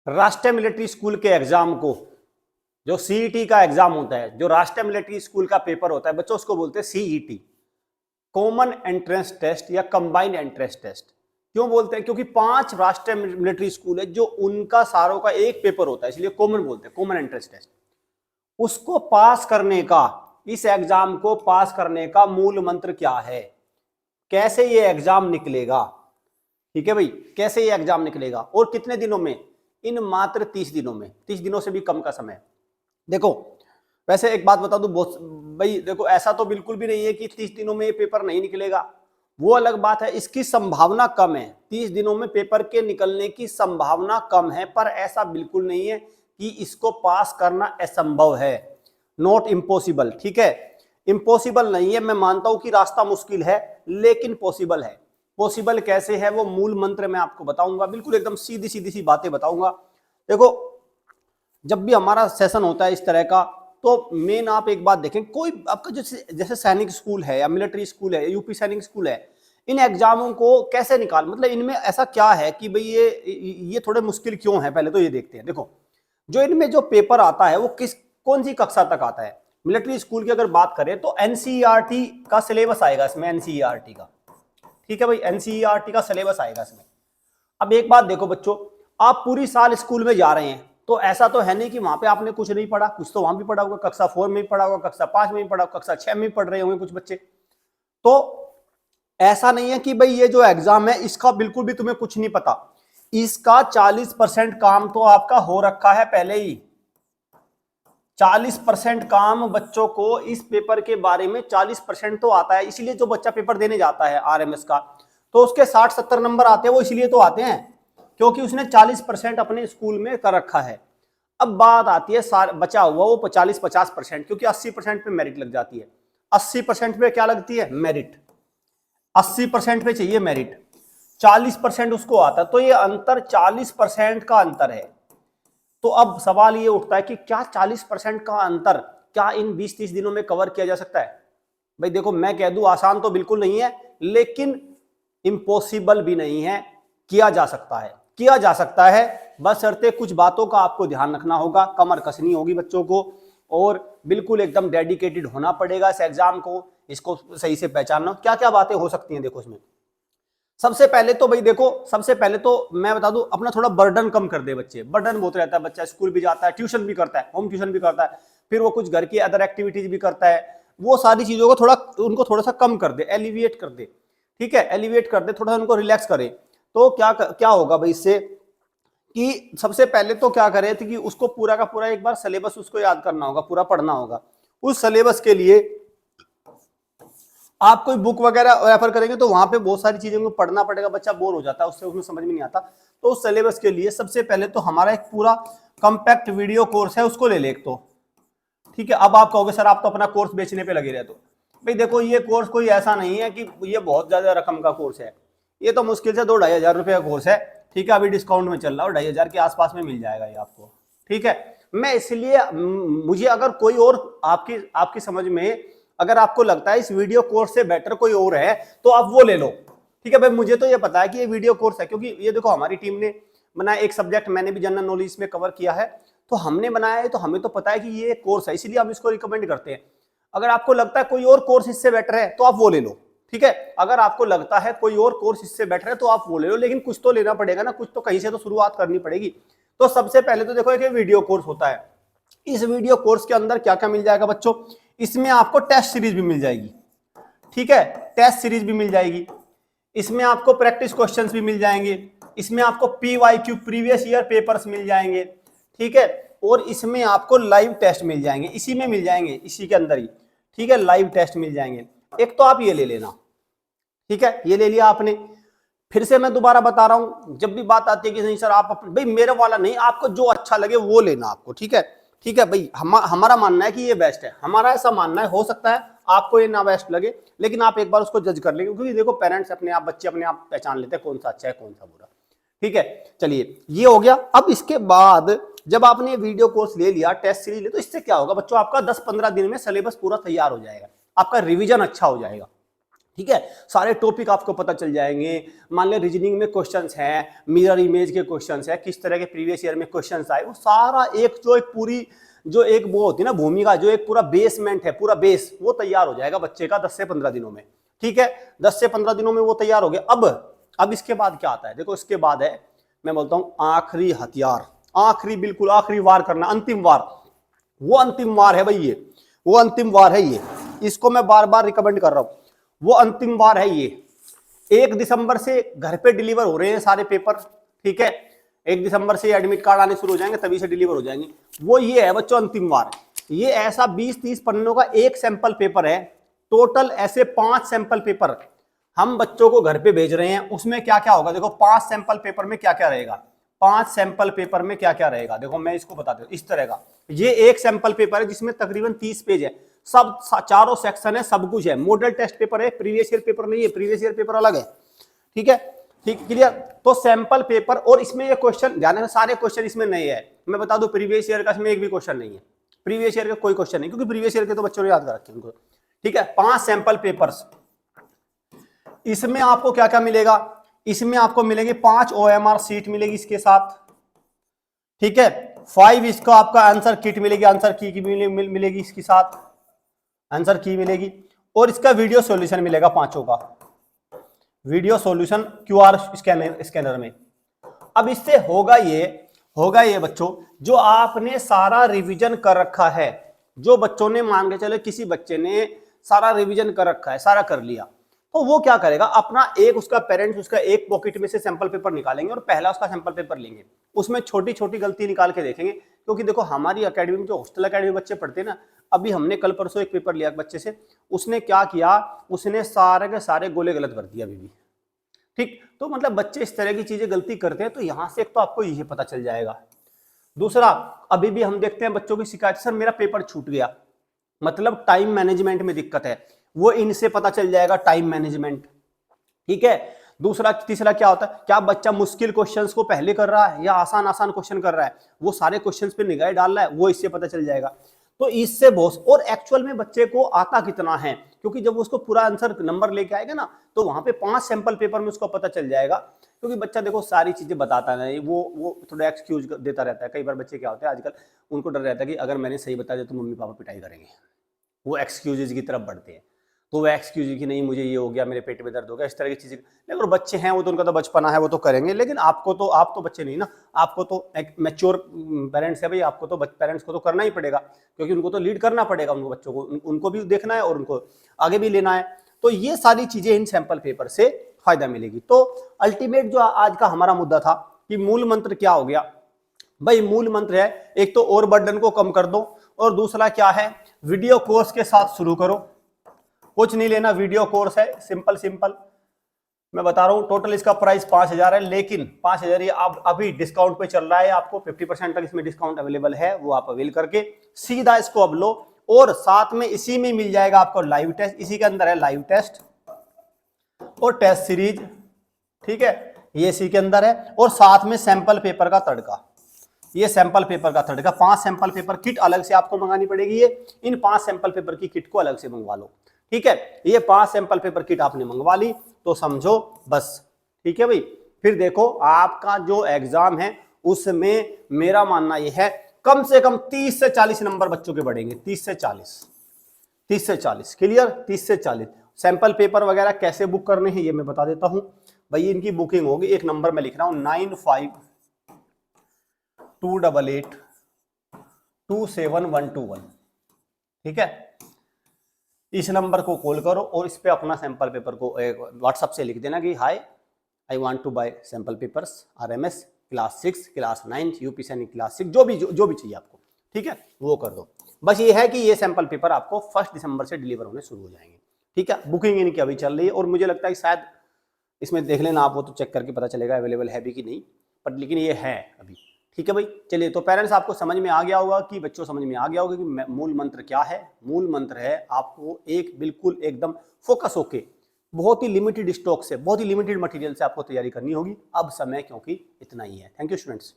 राष्ट्रीय military school के exam को, जो सीईटी का एग्जाम होता है, जो राष्ट्रीय मिलिट्री स्कूल का पेपर होता है बच्चों, उसको बोलते हैं सीईटी, कॉमन एंट्रेंस टेस्ट या कंबाइंड एंट्रेंस टेस्ट। क्यों बोलते हैं? क्योंकि 5 राष्ट्रीय मिलिट्री स्कूल है जो उनका सारों का एक पेपर होता है, इसलिए कॉमन बोलते हैं, कॉमन एंट्रेंस टेस्ट। उसको पास करने का, इस एग्जाम को पास करने का मूल मंत्र क्या है? कैसे ये एग्जाम निकलेगा? ठीक है भाई, कैसे ये एग्जाम निकलेगा और कितने दिनों में? इन मात्र 30 दिनों में, 30 दिनों से भी कम का समय। देखो वैसे एक बात बता दूं भाई, देखो ऐसा तो बिल्कुल भी नहीं है कि 30 दिनों में ये पेपर नहीं निकलेगा, वो अलग बात है, इसकी संभावना कम है। 30 दिनों में पेपर के निकलने की संभावना कम है, पर ऐसा बिल्कुल नहीं है कि इसको पास करना असंभव है। नॉट इम्पॉसिबल, ठीक है, इम्पॉसिबल नहीं है। मैं मानता हूं कि रास्ता मुश्किल है लेकिन पॉसिबल है। पॉसिबल कैसे है वो मूल मंत्र मैं आपको बताऊंगा, बिल्कुल एकदम सीधी सीधी सी बातें बताऊंगा। देखो जब भी हमारा सेशन होता है इस तरह का, तो मेन आप एक बात देखें, कोई आपका जैसे सैनिक स्कूल है या मिलिट्री स्कूल है, यूपी सैनिक स्कूल है, इन एग्जामों को कैसे निकाल, मतलब इनमें ऐसा क्या है कि भाई ये थोड़े मुश्किल क्यों है, पहले तो ये देखते हैं। देखो जो इनमें जो पेपर आता है वो कौन सी कक्षा तक आता है? मिलिट्री स्कूल की अगर बात करें तो एनसीईआरटी का सिलेबस आएगा इसमें, एनसीईआरटी का, ठीक है भाई, एनसीईआरटी का सिलेबस आएगा इसमें। अब एक बात देखो बच्चों, आप पूरी साल स्कूल में जा रहे हैं तो ऐसा तो है नहीं कि वहां पे आपने कुछ नहीं पढ़ा, कुछ तो वहां भी पढ़ा होगा, कक्षा 4 में भी पढ़ा होगा, कक्षा 5 में भी पढ़ा होगा, कक्षा 6 में भी पढ़ रहे होंगे कुछ बच्चे। तो ऐसा नहीं है कि भाई ये जो एग्जाम है इसका बिल्कुल भी तुम्हें कुछ नहीं पता। इसका 40% काम तो आपका हो रखा है पहले ही। 40% काम बच्चों को इस पेपर के बारे में 40% तो आता है, इसलिए जो बच्चा पेपर देने जाता है आरएमएस का, तो उसके 60-70 नंबर आते हैं, वो इसलिए तो आते हैं क्योंकि उसने 40% अपने स्कूल में कर रखा है। अब बात आती है बचा हुआ वो 40-50%, क्योंकि 80% पे मेरिट लग जाती है। 80% पे क्या लगती है? मेरिट। 80% पे चाहिए मेरिट, 40% उसको आता, तो ये अंतर 40% का अंतर है। तो अब सवाल ये उठता है कि क्या 40% का अंतर क्या इन 20-30 दिनों में कवर किया जा सकता है? भाई देखो मैं कह दूं आसान तो बिल्कुल नहीं है, लेकिन इम्पॉसिबल भी नहीं है, किया जा सकता है, किया जा सकता है। बशर्ते कुछ बातों का आपको ध्यान रखना होगा, कमर कसनी होगी बच्चों को, और बिल्कुल एकदम डेडिकेटेड होना पड़ेगा इस एग्जाम को, इसको सही से पहचानना। क्या क्या बातें हो सकती हैं देखो इसमें। सबसे पहले तो भाई देखो, सबसे पहले तो मैं बता दूं, अपना थोड़ा बर्डन कम कर दे बच्चे। बर्डन बहुत रहता है, बच्चा स्कूल भी जाता है, ट्यूशन भी करता है, होम ट्यूशन भी करता है, फिर वो कुछ घर की अदर एक्टिविटीज भी करता है, वो सारी चीजों को थोड़ा उनको थोड़ा सा कम कर दे, एलिविएट कर दे, ठीक है, एलिविएट कर दे, थोड़ा सा उनको रिलैक्स करे। तो क्या होगा भाई इससे कि सबसे पहले तो क्या करे थे कि उसको पूरा का पूरा एक बार सिलेबस उसको याद करना होगा, पूरा पढ़ना होगा। उस सिलेबस के लिए आप कोई बुक वगैरह रेफर करेंगे तो वहां पे बहुत सारी चीजों को पढ़ना पड़ेगा, बच्चा बोर हो जाता है उससे, उसमें समझ में नहीं आता। तो उस सिलेबस के लिए सबसे पहले तो हमारा एक पूरा कंपैक्ट वीडियो कोर्स है, उसको ले ले एक तो, ठीक है। अब आप कहोगे सर आप तो अपना कोर्स बेचने पे लगे रहते हो। भाई देखो ये कोर्स कोई ऐसा नहीं है कि ये बहुत ज्यादा रकम का कोर्स है, ये तो मुश्किल से 2-2.5 हजार रुपए का कोर्स है, ठीक है। अभी डिस्काउंट में चल रहा है, 2.5 हजार के आसपास में मिल जाएगा ये आपको, ठीक है। मैं इसलिए मुझे अगर कोई और आपकी समझ में अगर आपको लगता है इस वीडियो कोर्स से बेटर कोई और है तो आप वो ले लो, ठीक है भाई। मुझे तो ये पता है कि ये वीडियो कोर्स है, क्योंकि ये देखो हमारी टीम ने बनाया एक सब्जेक्ट, मैंने भी जनरल नॉलेज में कवर किया है, तो हमने बनाया है, तो हमें तो पता है कि ये कोर्स है, इसीलिए हम इसको रिकमेंड करते हैं। अगर आपको लगता है कोई और कोर्स इससे बेटर है तो आप वो ले लो, ठीक है। अगर आपको लगता है कोई और कोर्स इससे बेटर है तो आप वो ले लो, लेकिन कुछ तो लेना पड़ेगा ना, कुछ तो कहीं से तो शुरुआत करनी पड़ेगी। तो सबसे पहले तो देखो एक वीडियो कोर्स होता है। इस वीडियो कोर्स के अंदर क्या क्या मिल जाएगा बच्चों? इसमें आपको टेस्ट सीरीज भी मिल जाएगी, ठीक है, टेस्ट सीरीज भी मिल जाएगी। इसमें आपको प्रैक्टिस क्वेश्चंस भी मिल जाएंगे, इसमें आपको पीवाईक्यू प्रीवियस ईयर पेपर्स मिल जाएंगे, ठीक है, और इसमें आपको लाइव टेस्ट मिल जाएंगे, इसी में मिल जाएंगे, इसी के अंदर ही, ठीक है, लाइव टेस्ट मिल जाएंगे। एक तो आप ये ले लेना, ठीक है, ये ले लिया आपने। फिर से मैं दोबारा बता रहा हूं, जब भी बात आती है कि नहीं सर आप भाई मेरे वाला नहीं, आपको जो अच्छा लगे वो लेना आपको, ठीक है, ठीक है भाई। हमारा मानना है कि ये बेस्ट है, हमारा ऐसा मानना है, हो सकता है आपको ये ना बेस्ट लगे, लेकिन आप एक बार उसको जज कर लेंगे, क्योंकि देखो पेरेंट्स अपने आप, बच्चे अपने आप पहचान लेते हैं कौन सा अच्छा है कौन सा बुरा, ठीक है। चलिए ये हो गया। अब इसके बाद जब आपने वीडियो कोर्स ले लिया, टेस्ट सीरीज ले, तो इससे क्या होगा बच्चों, आपका 10-15 दिन में सिलेबस पूरा तैयार हो जाएगा, आपका रिविजन अच्छा हो जाएगा, ठीक है, सारे टॉपिक आपको पता चल जाएंगे। मान लो रीजनिंग में क्वेश्चंस हैं, मिरर इमेज के क्वेश्चंस हैं, किस तरह के प्रीवियस ईयर में क्वेश्चंस आए, वो सारा एक पूरी जो एक वो होती है ना भूमिका, जो एक पूरा बेसमेंट है, पूरा बेस वो तैयार हो जाएगा बच्चे का 10 से 15 दिनों में। ठीक है, 10 से 15 दिनों में वो तैयार हो गया। अब इसके बाद क्या आता है, देखो इसके बाद है, मैं बोलता हूं आखिरी हथियार, आखिरी, बिल्कुल आखिरी वार करना, अंतिम वार। वो अंतिम वार है भाई, ये वो अंतिम वार है, ये इसको मैं बार बार रिकमेंड कर रहा हूं। वो अंतिम वार है ये। 1 दिसंबर से घर पे डिलीवर हो रहे हैं सारे पेपर। ठीक है, 1 दिसंबर से एडमिट कार्ड आने शुरू हो जाएंगे, तभी से डिलीवर हो जाएंगे। वो ये है बच्चों अंतिम वार। ये ऐसा 20-30 पन्नों का एक सैंपल पेपर है। टोटल ऐसे 5 सैंपल पेपर हम बच्चों को घर पे भेज रहे हैं। उसमें क्या क्या होगा देखो, 5 सैंपल पेपर में क्या क्या रहेगा, 5 सैंपल पेपर में क्या क्या रहेगा देखो, मैं इसको बता दूं इस तरह का। ये एक सैंपल पेपर है जिसमें तकरीबन 30 पेज है, सब चारों सेक्शन है, सब कुछ है। मॉडल टेस्ट पेपर है, प्रीवियस ईयर पेपर नहीं है, प्रीवियस ईयर पेपर अलग है। ठीक है, ठीक, क्लियर। तो सैंपल पेपर, और इसमें ये क्वेश्चन ध्यान रखना, सारे क्वेश्चन इसमें नए है। मैं बता दूं प्रीवियस ईयर का इसमें एक भी क्वेश्चन नहीं है, प्रीवियस ईयर का कोई क्वेश्चन नहीं, क्योंकि प्रीवियस ईयर के तो बच्चों ने याद कर रखे उनको। ठीक है, 5 सैंपल पेपर्स। इसमें आपको क्या क्या मिलेगा, इसमें आपको मिलेंगे 5 OMR सीट मिलेगी इसके साथ। ठीक है, 5 इसका आपका आंसर किट मिलेगी, आंसर की मिलेगी इसके साथ, आंसर की मिलेगी। और इसका वीडियो सॉल्यूशन मिलेगा 5 का, वीडियो सॉल्यूशन QR स्कैनर में। अब इससे होगा ये बच्चों, जो आपने सारा रिवीजन कर रखा है, जो बच्चों ने मान के चले किसी बच्चे ने सारा रिवीजन कर रखा है, सारा कर लिया, तो वो क्या करेगा, अपना एक उसका पेरेंट्स उसका एक पॉकेट में से सैंपल पेपर निकालेंगे और पहला उसका सैंपल पेपर लेंगे, उसमें छोटी छोटी गलती निकाल के देखेंगे। क्योंकि देखो हमारी अकेडमी में जो हॉस्टल अकेडमी बच्चे पढ़ते हैं ना, अभी हमने कल परसों एक पेपर लिया बच्चे से, उसने क्या किया, उसने सारे के सारे गोले गलत भर दिया अभी भी। ठीक, तो मतलब बच्चे इस तरह की चीजें गलती करते हैं, तो यहां से एक तो आपको यही पता चल जाएगा। दूसरा, अभी भी हम देखते हैं बच्चों की शिकायत, सर मेरा पेपर छूट गया, मतलब टाइम मैनेजमेंट में दिक्कत है, वो इनसे पता चल जाएगा टाइम मैनेजमेंट। ठीक है, दूसरा, तीसरा क्या होता है, क्या बच्चा मुश्किल क्वेश्चंस को पहले कर रहा है या आसान आसान क्वेश्चन कर रहा है, वो सारे क्वेश्चंस पे निगाह डाल रहा है, वो इससे पता चल जाएगा। तो इससे बहुत, और एक्चुअल में बच्चे को आता कितना है, क्योंकि जब उसको पूरा आंसर नंबर लेके आएगा ना, तो वहां पे 5 सैंपल पेपर में उसको पता चल जाएगा। क्योंकि बच्चा देखो सारी चीजें बताता नहीं, वो थोड़ा एक्सक्यूज देता रहता है। कई बार बच्चे क्या होते हैं आजकल, उनको डर रहता है कि अगर मैंने सही बता दिया तो मम्मी पापा पिटाई करेंगे, वो एक्सक्यूजेज की तरफ बढ़ते हैं। तो वो एक्सक्यूज कि नहीं मुझे ये हो गया, मेरे पेट में दर्द हो गया, इस तरह की चीजें। लेकिन बच्चे हैं, वो तो उनका तो बचपना है, वो तो करेंगे। लेकिन आपको तो, आप तो बच्चे नहीं ना, आपको तो एक मैच्योर पेरेंट्स है भाई, आपको तो पेरेंट्स को तो करना ही पड़ेगा, क्योंकि उनको तो लीड करना पड़ेगा, उनको बच्चों को, उनको भी देखना है और उनको आगे भी लेना है। तो ये सारी चीजें इन सैंपल पेपर से फायदा मिलेगी। तो अल्टीमेट जो आज का हमारा मुद्दा था कि मूल मंत्र क्या हो गया भाई, मूल मंत्र है एक तो और बर्डन को कम कर दो, और दूसरा क्या है, वीडियो कोर्स के साथ शुरू करो। कुछ नहीं लेना, वीडियो कोर्स है, सिंपल सिंपल मैं बता रहा हूं। टोटल इसका प्राइस 5000 है, लेकिन 5000 ये अभी डिस्काउंट पे चल रहा है, आपको 50% तक इसमें डिस्काउंट अवेलेबल है, वो आप अवेल करके सीधा इसको अब लो। और साथ में इसी में मिल जाएगा आपको लाइव टेस्ट, इसी के अंदर है लाइव टेस्ट और टेस्ट सीरीज। ठीक है, ये इसी के अंदर है, और साथ में सैंपल पेपर का तड़का, ये सैंपल पेपर का तड़का। 5 सैंपल पेपर किट अलग से आपको मंगानी पड़ेगी, ये इन 5 सैंपल पेपर की किट को अलग से मंगवा लो। ठीक है, ये 5 सैंपल पेपर किट आपने मंगवा ली तो समझो बस। ठीक है भाई, फिर देखो आपका जो एग्जाम है उसमें मेरा मानना यह है कम से कम 30 से 40 नंबर बच्चों के बढ़ेंगे, 30 से 40 क्लियर, 30 से 40। सैंपल पेपर वगैरह कैसे बुक करने हैं ये मैं बता देता हूं भाई। इनकी बुकिंग होगी, एक नंबर में लिख रहा हूं 9528827121। ठीक है, इस नंबर को कॉल करो और इस पे अपना सैंपल पेपर को व्हाट्सएप से लिख देना कि hi I want to buy sample papers RMS class 6, class 9, UP Sainik class 6, जो भी चाहिए आपको। ठीक है, वो कर दो। बस ये है कि ये सैंपल पेपर आपको 1 दिसंबर से डिलीवर होने शुरू हो जाएंगे। ठीक है, बुकिंग इनकी अभी चल रही है, और मुझे लगता है कि शायद इसमें देख लेना आप, वो तो चेक करके पता चलेगा अवेलेबल है भी कि नहीं, पर लेकिन ये है अभी। ठीक है भाई, चलिए। तो पेरेंट्स आपको समझ में आ गया होगा कि बच्चों समझ में आ गया होगा कि मूल मंत्र क्या है। मूल मंत्र है आपको एक बिल्कुल एकदम फोकस होके, बहुत ही लिमिटेड स्टॉक से, बहुत ही लिमिटेड मटेरियल से आपको तैयारी करनी होगी अब समय, क्योंकि इतना ही है। Thank you students.